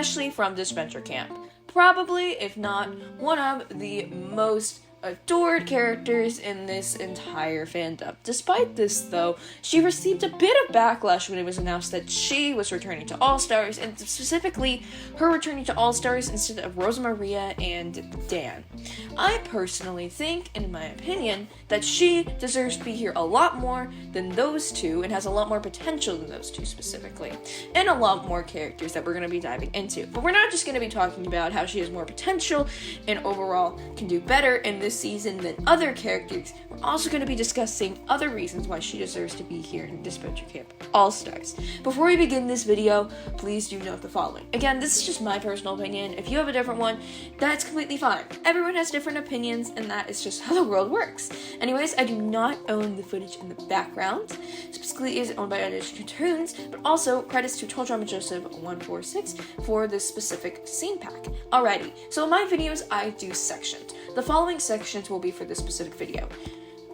Ashley from Disventure Camp. Probably, if not, one of the most adored characters in this entire fandom. Despite this, though, she received a bit of backlash when it was announced that she was returning to All-Stars, and specifically, her returning to All-Stars instead of Rosa Maria and Dan. I personally think, in my opinion, that she deserves to be here a lot more than those two, and has a lot more potential than those two specifically, and a lot more characters that we're going to be diving into. But we're not just going to be talking about how she has more potential and overall can do better in this season than other characters. We're also going to be discussing other reasons why she deserves to be here in Disventure Camp All-Stars. Before we begin this video, please do note the following. Again, this is just my personal opinion. If you have a different one, that's completely fine. Everyone has different opinions, and that is just how the world works. Anyways, I do not own the footage in the background. Specifically, it is owned by Audition Cartoons, but also credits to Total Drama Joseph 146 for this specific scene pack. Alrighty, so in my videos, I do sections. The following sections will be for this specific video.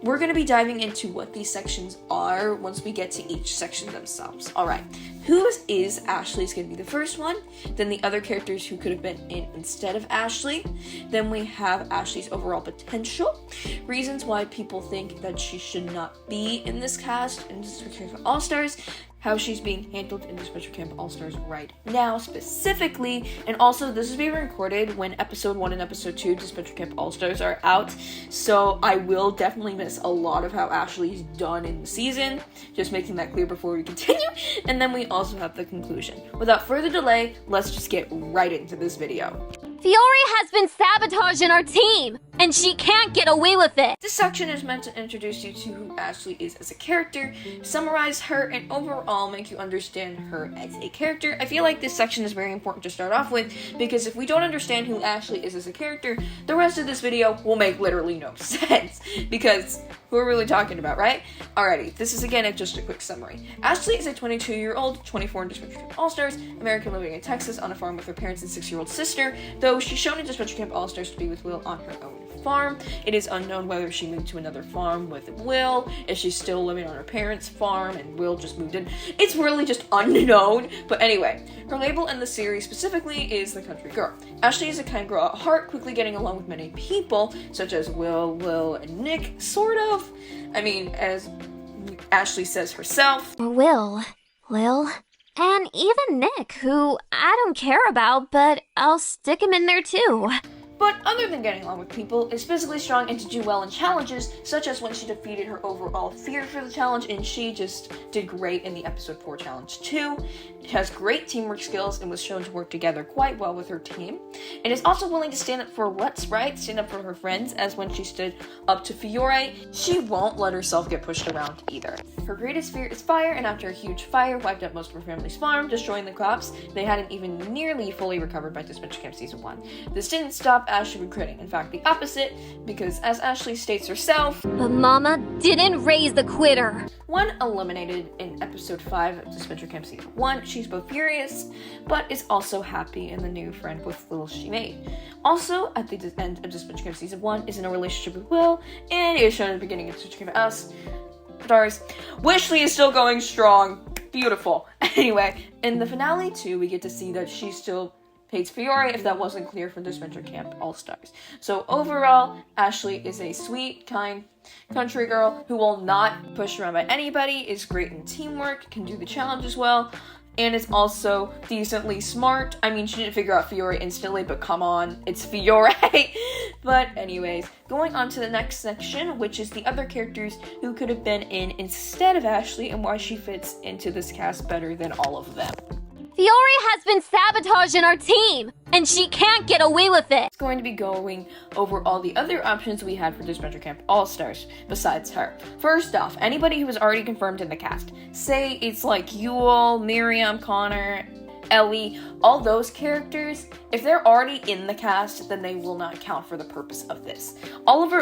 We're going to be diving into what these sections are once we get to each section themselves. Alright, who is Ashley is going to be the first one, then the other characters who could have been in instead of Ashley, then we have Ashley's overall potential, reasons why people think that she should not be in this cast in Disventure Camp All-Stars, how she's being handled in Disventure Camp All-Stars right now specifically, and also this is being recorded when episode 1 and episode 2 Disventure Camp All-Stars are out, so I will definitely miss a lot of how Ashley's done in the season, just making that clear before we continue, and then we also have the conclusion. Without further delay, let's just get right into this video. Fiore has been sabotaging our team, and she can't get away with it. This section is meant to introduce you to who Ashley is as a character, summarize her, and overall make you understand her as a character. I feel like this section is very important to start off with, because if we don't understand who Ashley is as a character, the rest of this video will make literally no sense, because who are we really talking about, right? Alrighty, this is again just a quick summary. Ashley is a 22-year-old, 24 in Disventure Camp All-Stars, American living in Texas on a farm with her parents and 6-year-old sister, though she's shown in Disventure Camp All-Stars to be with Will on her own farm. It is unknown whether she moved to another farm with Will, if she's still living on her parents' farm and Will just moved in. It's really just unknown, but anyway, her label in the series specifically is the country girl. Ashley is a kind girl at heart, quickly getting along with many people, such as Will, and Nick, sort of. I mean, as Ashley says herself. Will, and even Nick, who I don't care about, but I'll stick him in there too. But other than getting along with people, is physically strong and to do well in challenges, such as when she defeated her overall fear for the challenge, and she just did great in the episode 4 challenge too. It has great teamwork skills and was shown to work together quite well with her team. And is also willing to stand up for what's right, stand up for her friends, as when she stood up to Fiore, she won't let herself get pushed around either. Her greatest fear is fire, and after a huge fire wiped out most of her family's farm, destroying the crops, they hadn't even nearly fully recovered by Disventure Camp Season 1. This didn't stop Ashley from quitting. In fact, the opposite, because as Ashley states herself, but Mama didn't raise the quitter. When eliminated in episode 5 of Disventure Camp Season 1, she's both furious, but is also happy in the new friend with Will she made. Also, at the end of Disventure Camp Season 1, is in a relationship with Will, and is shown at the beginning of Disventure Camp All-Stars. Wishley is still going strong. Beautiful. Anyway, in the finale too, we get to see that she still hates Fiore, if that wasn't clear from Disventure Camp All-Stars. So overall, Ashley is a sweet, kind country girl who will not push around by anybody, is great in teamwork, can do the challenge as well, and is also decently smart. I mean, she didn't figure out Fiore instantly, but come on, it's Fiore. But anyways, going on to the next section, which is the other characters who could have been in instead of Ashley and why she fits into this cast better than all of them. Fiore has been sabotaging our team, and she can't get away with it. It's going to be going over all the other options we had for Disventure Camp All-Stars besides her. First off, anybody who was already confirmed in the cast. Say it's like Yule, Miriam, Connor, Ellie, all those characters, if they're already in the cast, then they will not count for the purpose of this. Oliver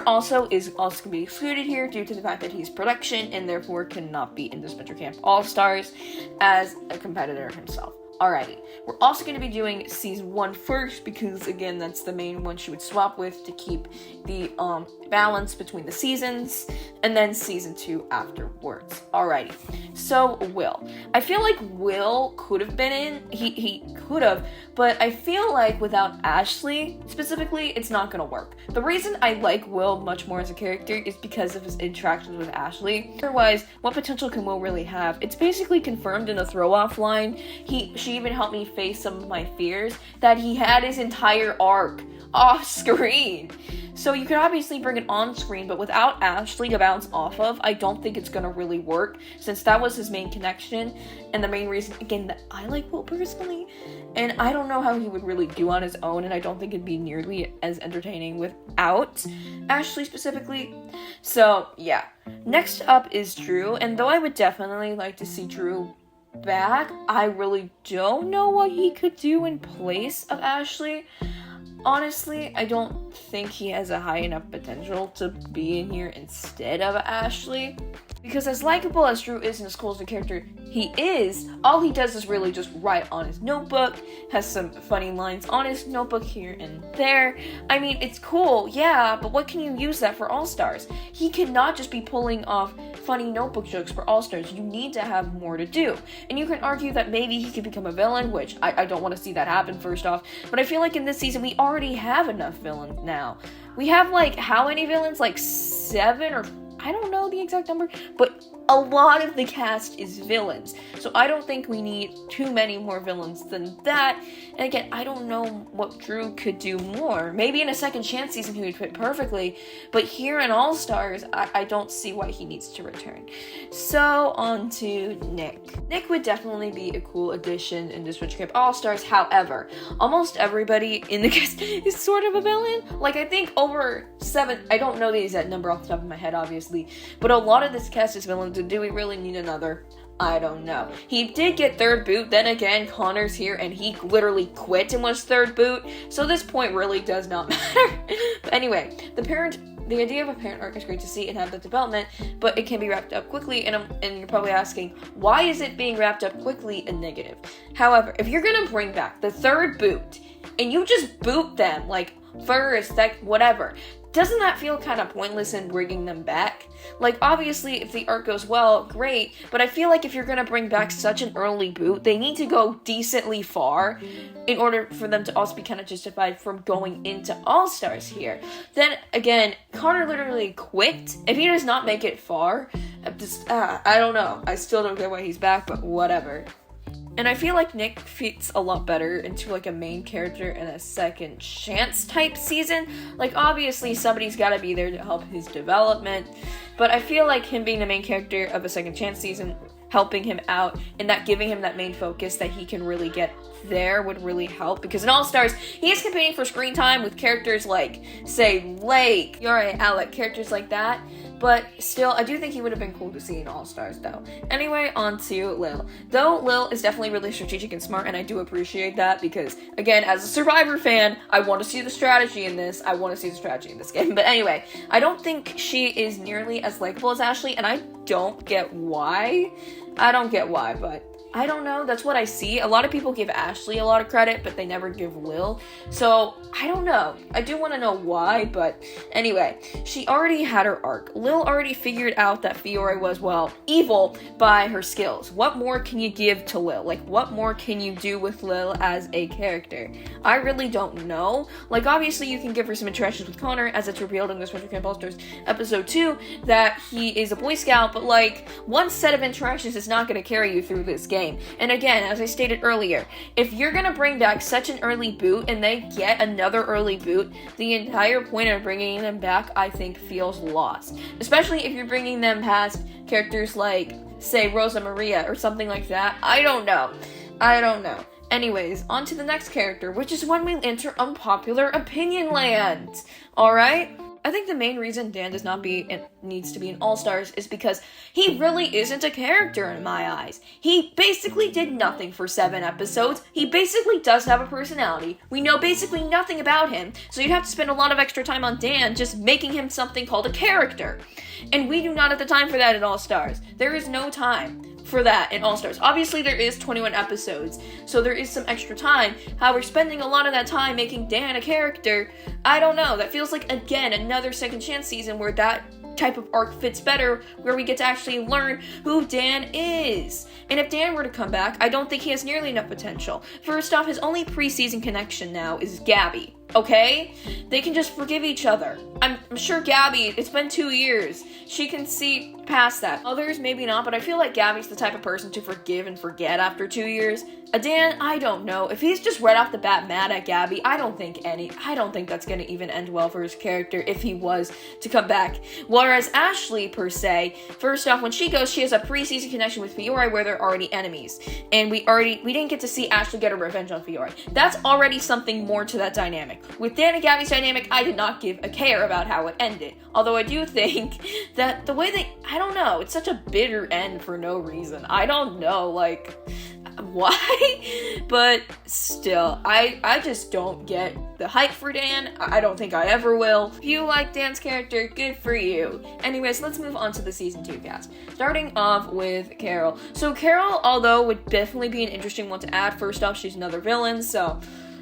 is also going to be excluded here due to the fact that he's production and therefore cannot be in Disventure Camp All-Stars as a competitor himself. Alrighty, we're also going to be doing season 1 first because, again, that's the main one she would swap with to keep the balance between the seasons. and then season 2 afterwards. Alrighty, so Will. I feel like Will could have been in, he could have, but I feel like without Ashley, specifically, it's not gonna work. The reason I like Will much more as a character is because of his interactions with Ashley. Otherwise, what potential can Will really have? It's basically confirmed in the throw-off line. She even helped me face some of my fears that he had his entire arc off screen. So you could obviously bring it on screen, but without Ashley to bounce off of, I don't think it's gonna really work, since that was his main connection, and the main reason, again, that I like Will personally, and I don't know how he would really do on his own, and I don't think it'd be nearly as entertaining without Ashley specifically. So, yeah. Next up is Drew, and though I would definitely like to see Drew back, I really don't know what he could do in place of Ashley. Honestly, I don't think he has a high enough potential to be in here instead of Ashley. Because as likable as Drew is and as cool as a character he is, all he does is really just write on his notebook, has some funny lines on his notebook here and there. I mean, it's cool, yeah, but what can you use that for All-Stars? He cannot just be pulling off funny notebook jokes for All-Stars. You need to have more to do. And you can argue that maybe he could become a villain, which I don't want to see that happen first off, but I feel like in this season we already have enough villains now. We have like, how many villains? Like 7 or I don't know the exact number, but a lot of the cast is villains. So I don't think we need too many more villains than that. And again, I don't know what Drew could do more. Maybe in a second chance season he would fit perfectly, but here in All-Stars, I don't see why he needs to return. So on to Nick. Nick would definitely be a cool addition in Disventure Camp All-Stars. However, almost everybody in the cast is sort of a villain. Like, I think over 7, I don't know the exact number off the top of my head, obviously, but a lot of this cast is villains. Do we really need another? I don't know. He did get third boot, then again, Connor's here, and he literally quit and was third boot, so this point really does not matter. But anyway, the idea of a parent arc is great to see and have the development, but it can be wrapped up quickly, and you're probably asking, why is it being wrapped up quickly and negative? However, if you're gonna bring back the third boot, and you just boot them, like, first, whatever, doesn't that feel kind of pointless in bringing them back? Like, obviously, if the arc goes well, great, but I feel like if you're gonna bring back such an early boot, they need to go decently far in order for them to also be kind of justified from going into All-Stars here. Then, again, Connor literally quit. If he does not make it far, I don't know. I still don't get why he's back, but whatever. And I feel like Nick fits a lot better into like a main character in a second chance type season. Like, obviously somebody's gotta be there to help his development, but I feel like him being the main character of a second chance season, helping him out and that giving him that main focus that he can really get there would really help, because in All-Stars he is competing for screen time with characters like, say, Lake, Yuri, Alec, characters like that. But still, I do think he would have been cool to see in All-Stars, though. Anyway, on to Lil. Though Lil is definitely really strategic and smart, and I do appreciate that, because, again, as a Survivor fan, I want to see the strategy in this. I want to see the strategy in this game. But anyway, I don't think she is nearly as likable as Ashley, and I don't get why. But I don't know, that's what I see. A lot of people give Ashley a lot of credit, but they never give Lil. So, I don't know. I do want to know why, but anyway, she already had her arc. Lil already figured out that Fiore was, well, evil by her skills. What more can you give to Lil? Like, what more can you do with Lil as a character? I really don't know. Like, obviously, you can give her some interactions with Connor, as it's revealed in Disventure Camp All-Stars episode 2, that he is a Boy Scout, but like, one set of interactions is not going to carry you through this game. And again, as I stated earlier, if you're gonna bring back such an early boot and they get another early boot, the entire point of bringing them back, I think, feels lost. Especially if you're bringing them past characters like, say, Rosa Maria or something like that. I don't know. Anyways, on to the next character, which is when we enter unpopular opinion land. Alright? I think the main reason Dan needs to be in All-Stars is because he really isn't a character in my eyes. He basically did nothing for 7 episodes. He basically does have a personality. We know basically nothing about him, so you'd have to spend a lot of extra time on Dan just making him something called a character. And we do not have the time for that in All-Stars. There is no time for that in All-Stars. Obviously, there is 21 episodes, so there is some extra time. However, spending a lot of that time making Dan a character, I don't know. That feels like, again, another second chance season where that type of arc fits better, where we get to actually learn who Dan is. And if Dan were to come back, I don't think he has nearly enough potential. First off, his only preseason connection now is Gabby. Okay? They can just forgive each other. I'm sure Gabby, it's been 2 years. She can see past that. Others, maybe not, but I feel like Gabby's the type of person to forgive and forget after 2 years. Dan, I don't know. If he's just right off the bat mad at Gabby, I don't think that's gonna even end well for his character if he was to come back. Whereas Ashley, per se, first off, when she goes, she has a preseason connection with Fiore where they're already enemies. And we didn't get to see Ashley get a revenge on Fiore. That's already something more to that dynamic. With Dan and Gabby's dynamic, I did not give a care about how it ended. Although I do think that the way I don't know, it's such a bitter end for no reason. I don't know, like, why? But still, I just don't get the hype for Dan. I don't think I ever will. If you like Dan's character, good for you. Anyways, let's move on to the season 2 cast. Starting off with Carol. So Carol, although would definitely be an interesting one to add, first off, she's another villain, so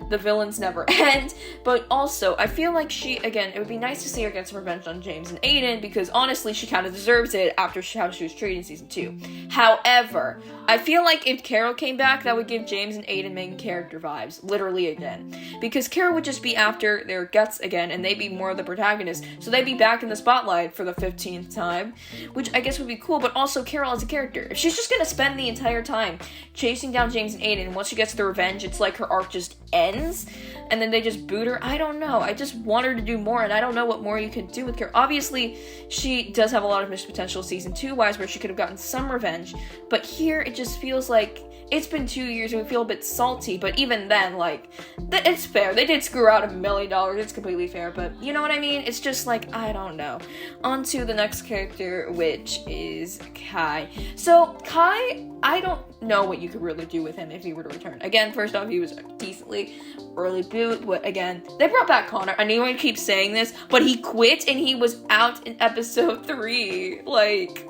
the villains never end, but also, I feel like it would be nice to see her get some revenge on James and Aiden, because honestly, she kind of deserves it after how she was treated in season 2. However, I feel like if Carol came back, that would give James and Aiden main character vibes, literally again, because Carol would just be after their guts again, and they'd be more of the protagonists, so they'd be back in the spotlight for the 15th time, which I guess would be cool, but also Carol as a character. If she's just gonna spend the entire time chasing down James and Aiden, and once she gets the revenge, it's like her arc just ends, and then they just boot her. I don't know. I just want her to do more, and I don't know what more you can do with Carol. Obviously, she does have a lot of missed potential season 2-wise, where she could have gotten some revenge, but here it just feels like it's been 2 years and we feel a bit salty, but even then, like, it's fair. They did screw out $1 million. It's completely fair, but you know what I mean? It's just like, I don't know. On to the next character, which is Kai. So, Kai, I don't know what you could really do with him if he were to return. Again, first off, he was decently early boot, but again, they brought back Connor. I know I keep saying this, but he quit and he was out in episode 3. Like,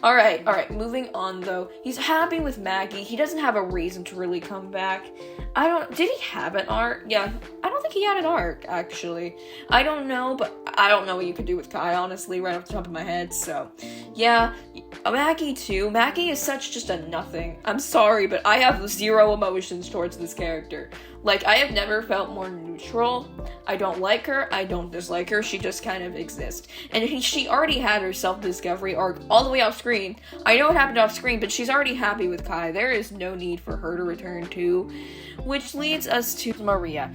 Alright, moving on though. He's happy with Maggie. He doesn't have a reason to really come back. Did he have an arc? Yeah, I don't think he had an arc, actually. I don't know, but I don't know what you could do with Kai, honestly, right off the top of my head, so. Yeah, Maggie too. Maggie is such just a nothing. I'm sorry, but I have 0 emotions towards this character. Like, I have never felt more neutral. I don't like her, I don't dislike her, she just kind of exists. And she already had her self-discovery arc all the way off screen. I know it happened off screen, but she's already happy with Kai. There is no need for her to return too. Which leads us to Maria.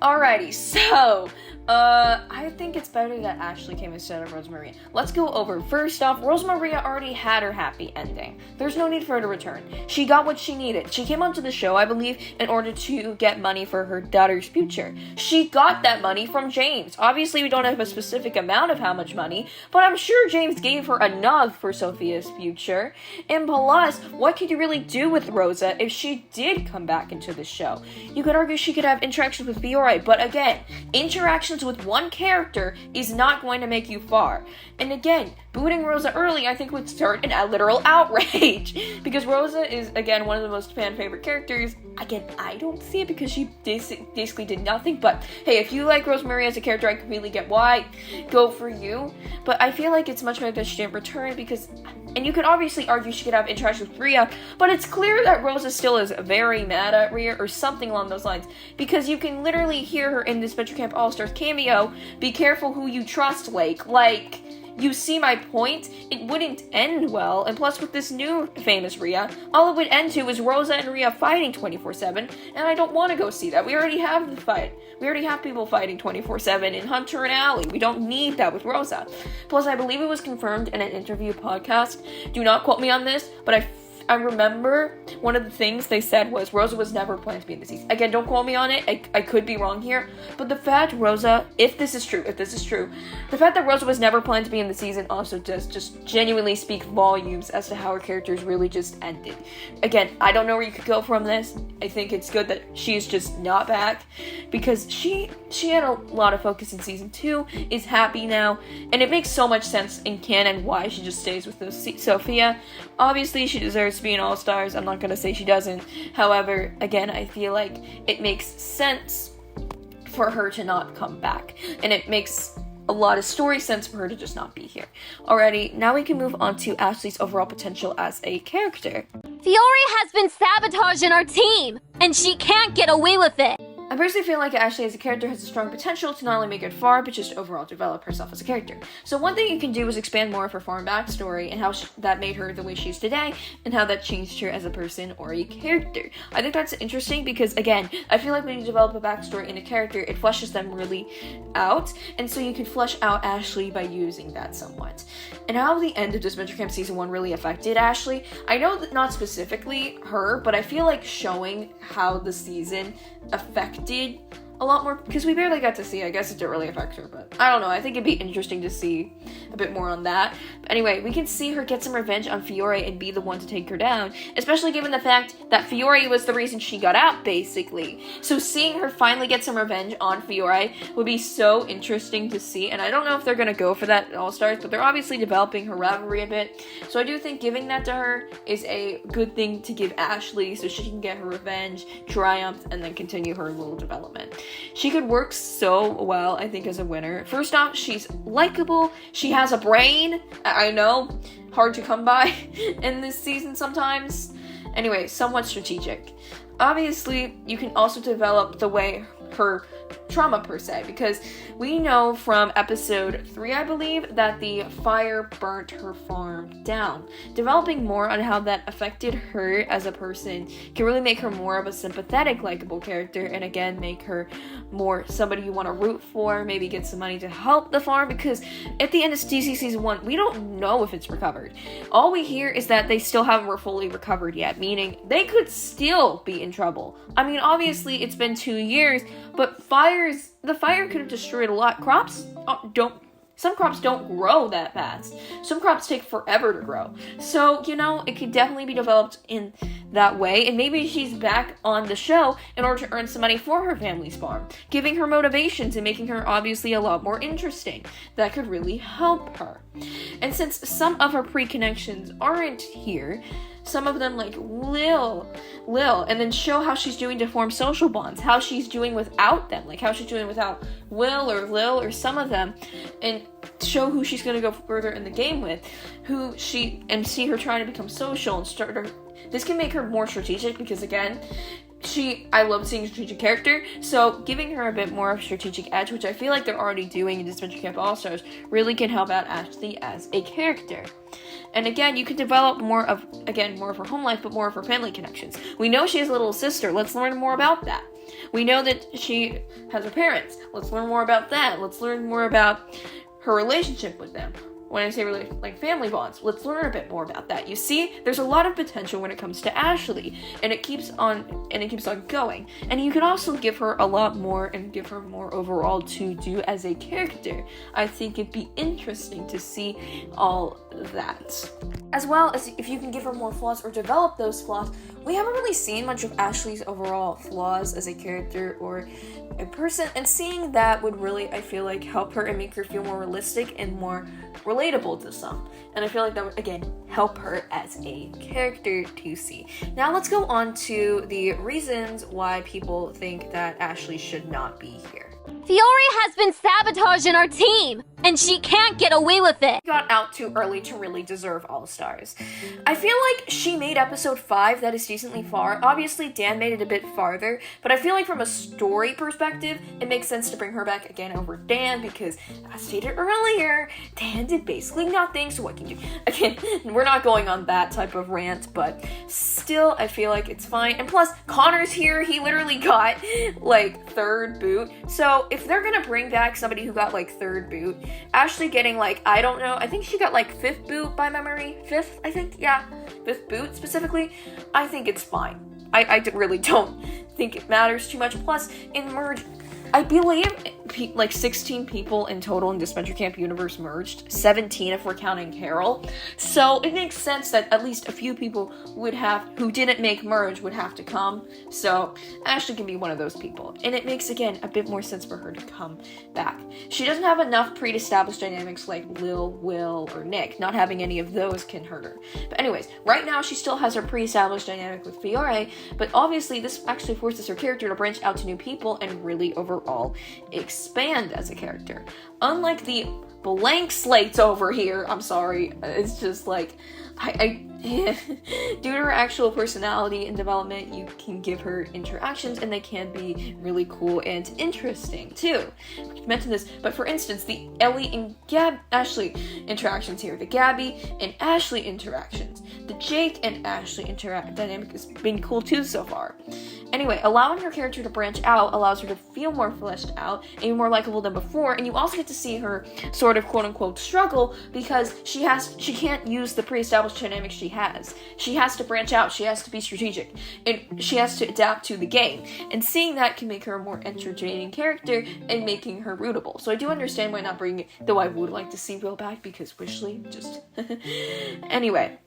Alrighty, so, I think it's better that Ashley came instead of Rosemaria. Let's go over. First off, Rosemaria already had her happy ending. There's no need for her to return. She got what she needed. She came onto the show, I believe, in order to get money for her daughter's future. She got that money from James. Obviously, we don't have a specific amount of how much money, but I'm sure James gave her enough for Sophia's future. And plus, what could you really do with Rosa if she did come back into the show? You could argue she could have interactions with Fiore, but again, interactions with one character is not going to make you far. And again, booting Rosa early, I think, would start a literal outrage. Because Rosa is, again, one of the most fan-favorite characters. Again, I don't see it because she basically did nothing. But, hey, if you like Rosemary as a character, I completely get why. Go for you. But I feel like it's much better that she didn't return because... And you could obviously argue she could have interactions with Rhea, but it's clear that Rosa still is very mad at Rhea or something along those lines. Because you can literally hear her in this Disventure Camp All-Stars cameo, be careful who you trust, Lake. Like, you see my point? It wouldn't end well, and plus with this new famous Rhea, all it would end to is Rosa and Rhea fighting 24/7, and I don't want to go see that. We already have the fight. We already have people fighting 24/7 in Hunter and Allie. We don't need that with Rosa. Plus, I believe it was confirmed in an interview podcast. Do not quote me on this, but I remember one of the things they said was Rosa was never planned to be in the season. Again, don't quote me on it. I could be wrong here. But the fact Rosa, if this is true, the fact that Rosa was never planned to be in the season also does just genuinely speak volumes as to how her characters really just ended. Again, I don't know where you could go from this. I think it's good that she's just not back because she had a lot of focus in season 2, is happy now, and it makes so much sense in canon why she just stays with Sophia. Obviously, she deserves to be an All-Stars. I'm not going to say she doesn't. However, again, I feel like it makes sense for her to not come back. And it makes a lot of story sense for her to just not be here. Alrighty, now we can move on to Ashley's overall potential as a character. Fiore has been sabotaging our team, and she can't get away with it. I personally feel like Ashley as a character has a strong potential to not only make it far, but just overall develop herself as a character. So one thing you can do is expand more of her farm backstory and how that made her the way she is today, and how that changed her as a person or a character. I think that's interesting because, again, I feel like when you develop a backstory in a character, it fleshes them really out, and so you can flesh out Ashley by using that somewhat. And how the end of Disventure Camp Season 1 really affected Ashley, I know that not specifically her, but I feel like showing how the season affected a lot more, because we barely got to see. I guess it didn't really affect her, but I don't know. I think it'd be interesting to see a bit more on that. But anyway, we can see her get some revenge on Fiore and be the one to take her down, especially given the fact that Fiore was the reason she got out, basically. So seeing her finally get some revenge on Fiore would be so interesting to see, and I don't know if they're going to go for that in All-Stars, but they're obviously developing her rivalry a bit. So I do think giving that to her is a good thing to give Ashley so she can get her revenge, triumph, and then continue her little development. She could work so well, I think, as a winner. First off, she's likable. She has a brain. I know, hard to come by in this season sometimes. Anyway, somewhat strategic. Obviously, you can also develop the way her trauma per se, because we know from episode 3, I believe, that the fire burnt her farm down. Developing more on how that affected her as a person can really make her more of a sympathetic, likable character, and again, make her more somebody you want to root for, maybe get some money to help the farm, because at the end of DC Season 1, we don't know if it's recovered. All we hear is that they still haven't fully recovered yet, meaning they could still be in trouble. I mean, obviously, it's been 2 years, but the fire could have destroyed a lot. Some crops don't grow that fast. Some crops take forever to grow. So, it could definitely be developed in that way. And maybe she's back on the show in order to earn some money for her family's farm, giving her motivations and making her obviously a lot more interesting. That could really help her. And since some of her pre-connections aren't here, some of them like Lil, and then show how she's doing to form social bonds, how she's doing without them, like how she's doing without Will or Lil or some of them, and show who she's going to go further in the game with, and see her trying to become social and start her. This can make her more strategic because, again, I love seeing a strategic character, so giving her a bit more of a strategic edge, which I feel like they're already doing in Disventure Camp All-Stars, really can help out Ashley as a character. And again, you can develop more of her home life, but more of her family connections. We know she has a little sister. Let's learn more about that. We know that she has her parents. Let's learn more about that. Let's learn more about her relationship with them. When I say like family bonds, let's learn a bit more about that. You see, there's a lot of potential when it comes to Ashley, and it keeps on going. And you can also give her a lot more and give her more overall to do as a character. I think it'd be interesting to see all that. As well as if you can give her more flaws or develop those flaws. We haven't really seen much of Ashley's overall flaws as a character or a person, and seeing that would really, I feel like, help her and make her feel more realistic and more relatable to some. And I feel like that would, again, help her as a character to see. Now let's go on to the reasons why people think that Ashley should not be here. Fiore has been sabotaging our team, and she can't get away with it. Got out too early to really deserve All-Stars. I feel like she made episode 5 that is decently far. Obviously, Dan made it a bit farther, but I feel like from a story perspective, it makes sense to bring her back again over Dan because, as stated earlier, Dan did basically nothing, so what can you do? Again, we're not going on that type of rant, but still, I feel like it's fine. And plus, Connor's here. He literally got, like, 3rd boot. So, if they're gonna bring back somebody who got, like, 3rd boot, Ashley getting, like, I don't know, I think she got, like, 5th boot by memory. 5th, I think, yeah. 5th boot, specifically. I think it's fine. I really don't think it matters too much. Plus, in Merge, I believe, like, 16 people in total in Disventure Camp universe merged. 17 if we're counting Carol. So, it makes sense that at least a few people who didn't make Merge would have to come. So, Ashley can be one of those people. And it makes, again, a bit more sense for her to come back. She doesn't have enough pre-established dynamics like Lil, Will, or Nick. Not having any of those can hurt her. But anyways, right now she still has her pre-established dynamic with Fiore, but obviously this actually forces her character to branch out to new people and really overall overall expand as a character. Unlike the blank slates over here, I'm sorry, it's just like, due to her actual personality and development, you can give her interactions and they can be really cool and interesting too. I mentioned this, but for instance, the Ellie and Ashley interactions here, the Gabby and Ashley interactions, the Jake and Ashley dynamic has been cool too so far. Anyway, allowing her character to branch out allows her to feel more fleshed out and more likable than before, and you also get to see her sort of quote-unquote struggle because she can't use the pre-established dynamics she has. She has to branch out, she has to be strategic, and she has to adapt to the game, and seeing that can make her a more entertaining character and making her rootable. So I do understand why not bringing it, though I would like to see Will back because Wishley just... Anyway.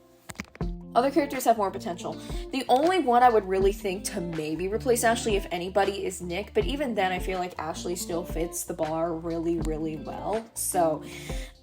Other characters have more potential. The only one I would really think to maybe replace Ashley, if anybody, is Nick, but even then I feel like Ashley still fits the bar really, really well. So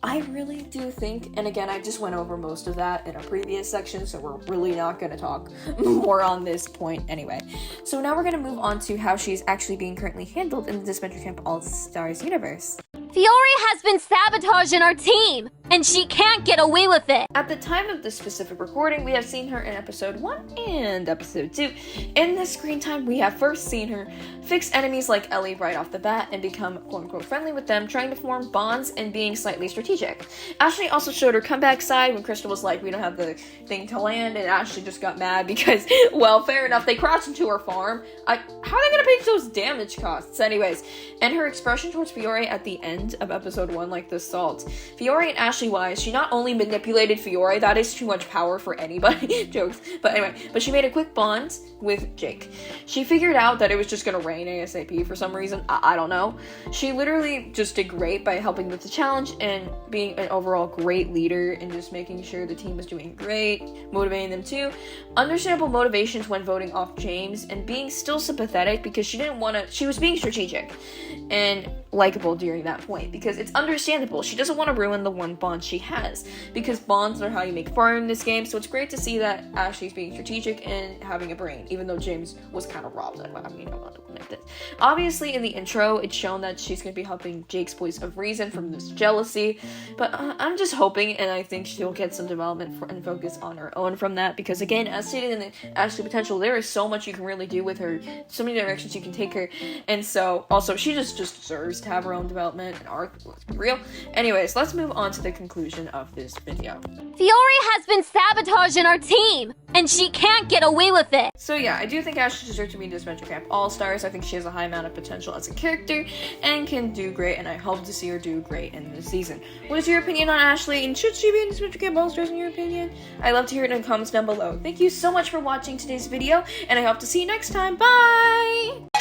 I really do think, and again, I just went over most of that in a previous section, so we're really not going to talk more on this point anyway. So now we're going to move on to how she's actually being currently handled in the Disventure Camp All-Stars universe. Fiore has been sabotaging our team, and she can't get away with it. At the time of this specific recording, we have seen her in episode 1 and episode 2. In this screen time, we have first seen her fix enemies like Ellie right off the bat and become quote-unquote friendly with them, trying to form bonds and being slightly strategic. Ashley also showed her comeback side when Crystal was like, we don't have the thing to land, and Ashley just got mad because, well, fair enough, they crashed into her farm. How are they gonna pay those damage costs? Anyways, and her expression towards Fiore at the end of episode 1, like the salt. Fiore and Ashley wise, she not only manipulated Fiore, that is too much power for anybody, jokes, but anyway, but she made a quick bond with Jake. She figured out that it was just gonna rain ASAP for some reason, I don't know. She literally just did great by helping with the challenge and being an overall great leader and just making sure the team was doing great, motivating them too. Understandable motivations when voting off James and being still sympathetic because she was being strategic and likable during that point because it's understandable. She doesn't want to ruin the one bond she has because bonds are how you make fire in this game, so it's great to see that Ashley's being strategic and having a brain, even though James was kind of robbed. I mean, I'm not to admit this. Obviously, in the intro, it's shown that she's going to be helping Jake's voice of reason from this jealousy, but I'm just hoping, and I think she'll get some development and focus on her own from that because, again, as stated in the Ashley potential, there is so much you can really do with her, so many directions you can take her, and so, also, she just deserves to have her own development and arc, let's be real. Anyways, let's move on to the conclusion of this video. Fiore has been sabotaging our team, and she can't get away with it. So yeah, I do think Ashley deserves to be in Disventure Camp All-Stars. I think she has a high amount of potential as a character and can do great, and I hope to see her do great in this season. What is your opinion on Ashley, and should she be in Disventure Camp All-Stars in your opinion? I'd love to hear it in the comments down below. Thank you so much for watching today's video, and I hope to see you next time. Bye!